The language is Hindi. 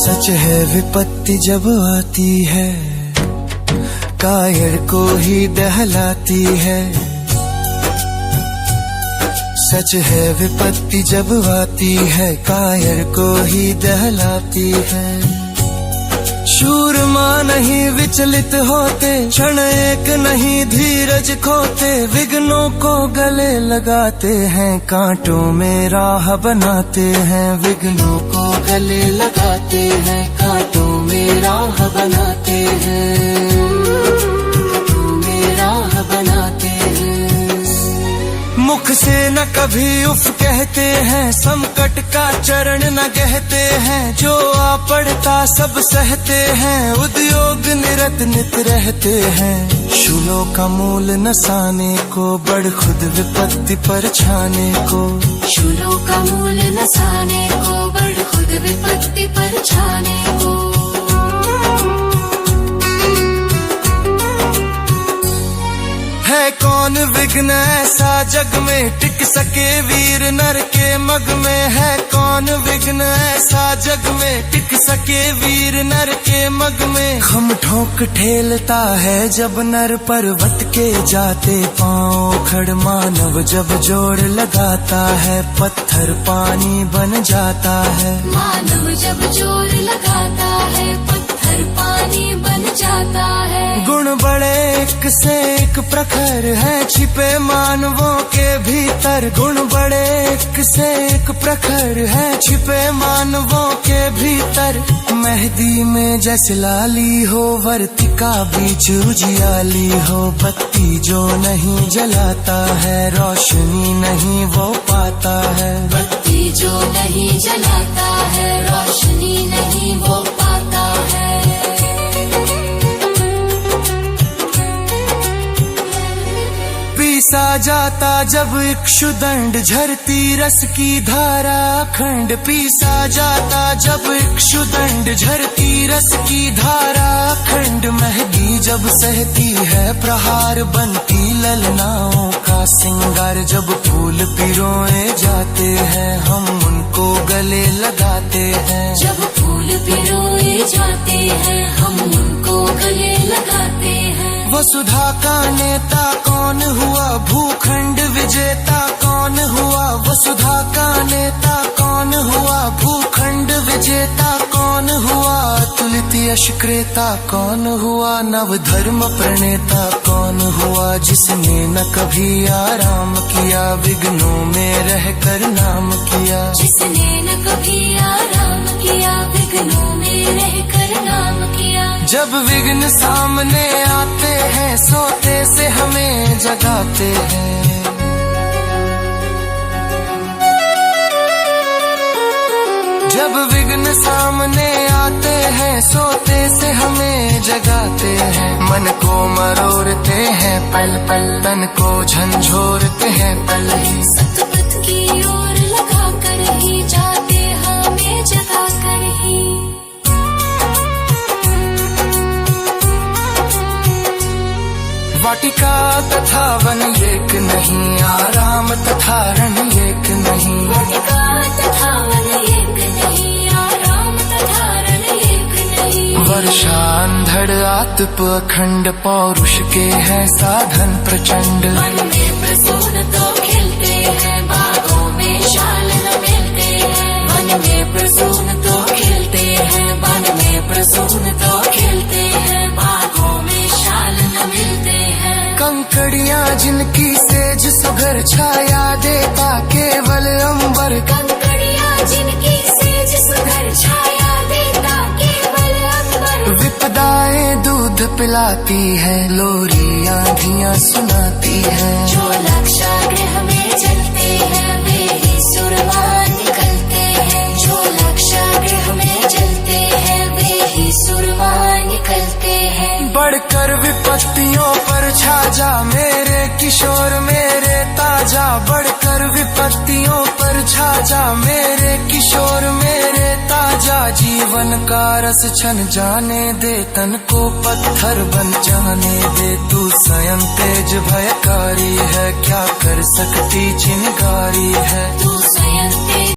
सच है विपत्ति जब आती है, कायर को ही दहलाती है। सच है विपत्ति जब आती है, कायर को ही दहलाती है। शूरमा नहीं विचलित होते, क्षण एक नहीं धीरज खोते। विघ्नों को गले लगाते हैं, कांटों में राह बनाते हैं। विघ्नों को गले लगाते हैं, कांटों में राह बनाते हैं। राह बनाते हैं। मुख से न कभी उफ कहते हैं, संकट का चरण न कहते हैं। जो आ पड़ता सब सहते हैं, उद्योग निरत नित रहते हैं। शूलों का मूल नसाने को, बढ़ खुद विपत्ति पर छाने को। शूलों का मूल नसाने को, बढ़ खुद विपत्ति पर छाने को। है कौन विघ्न ऐसा जग में, टिक सके वीर नर के मग में। है कौन विघ्न ऐसा जग में, टिक सके वीर नर के मग में। खम ठोक ठेलता है जब नर, पर्वत के जाते पांव खड़। मानव जब जोड़ लगाता है, पत्थर पानी बन जाता है। मानव जब जोड़ लगाता है, पत्थर पानी बन जाता है। गुण बड़े एक से एक प्रखर है, छिपे मानवों के भीतर। गुण बड़े एक से एक प्रखर है, छिपे मानवों के भीतर। मेहंदी में जैसे लाली हो, वर्तिका बीच उजियाली हो। बत्ती जो नहीं जलाता है, रोशनी नहीं वो पाता है। बत्ती जो नहीं जलाता है, रोशनी नहीं वो पाता है। पीसा जाता जब इक्षुदंड, झरती रस की धारा अखंड। पीसा जाता जब इक्षुदंड, झरती रस की धारा अखंड। मेहंदी जब सहती है प्रहार, बनती ललनाओं का सिंगार। जब फूल पिरोए जाते हैं, हम उनको गले लगाते हैं। जब फूल पिरोए जाते हैं, हम उनको गले लगाते हैं। वसुधा का नेता कौन हुआ, भूखंड विजेता कौन हुआ। वसुधा का नेता कौन हुआ, भूखंड विजेता कौन हुआ। तुलित यश क्रेता कौन हुआ, नव धर्म प्रणेता कौन हुआ। जिसने न कभी आराम किया, विघ्नों में रहकर नाम किया। जिसने न कभी आराम किया, विघ्नों में रहकर नाम किया। जब विघ्न सामने आते हैं, सोते से हमें जगाते हैं। जब विघ्न सामने आते हैं, सोते से हमें जगाते हैं। मन को मरोड़ते हैं पल पल, तन को झंझोरते हैं पल ही। सतपथ की ओर लगा कर ही जाते, हमें जगा कर ही। वाटिका तथा वन एक नहीं, आराम तथा रण एक नहीं। वाटिका तथा वन एक नहीं, आराम तथा रण एक नहीं। वर्षा अंधड़ आतप अखंड, पौरुष के हैं साधन प्रचंड। मन में प्रसून तो खिलते हैं, बागों में शाल न मिलते हैं। मन में प्रसून तो खिलते हैं, मन में प्रसून तो खिलते हैं। बागों में शाल न मिलते हैं। कंकड़ियां जिनकी सेज सुघर, छाया देता केवल अंबर। कंकड़ियां जिनकी सेज सुघर, छाया देता केवल अंबर। विपदाएं दूध पिलाती है, लोरी आंधियां सुनाती है। जो लक्षागृह में जलते हैं, वे ही सुरमा निकलते हैं। जो लक्षागृह में जलते हैं, वे ही सुरमा निकलते हैं। बढ़कर विपत्तियों पर छा जा मेरे किशोर मेरे ताजा। बढ़कर विपत्तियों पर छा जा मेरे किशोर मेरे ताजा। जीवन का रस छन जाने दे, तन को पत्थर बन जाने दे। तू स्वयं तेज भयकारी है, क्या कर सकती चिंगारी है। तू स्वयं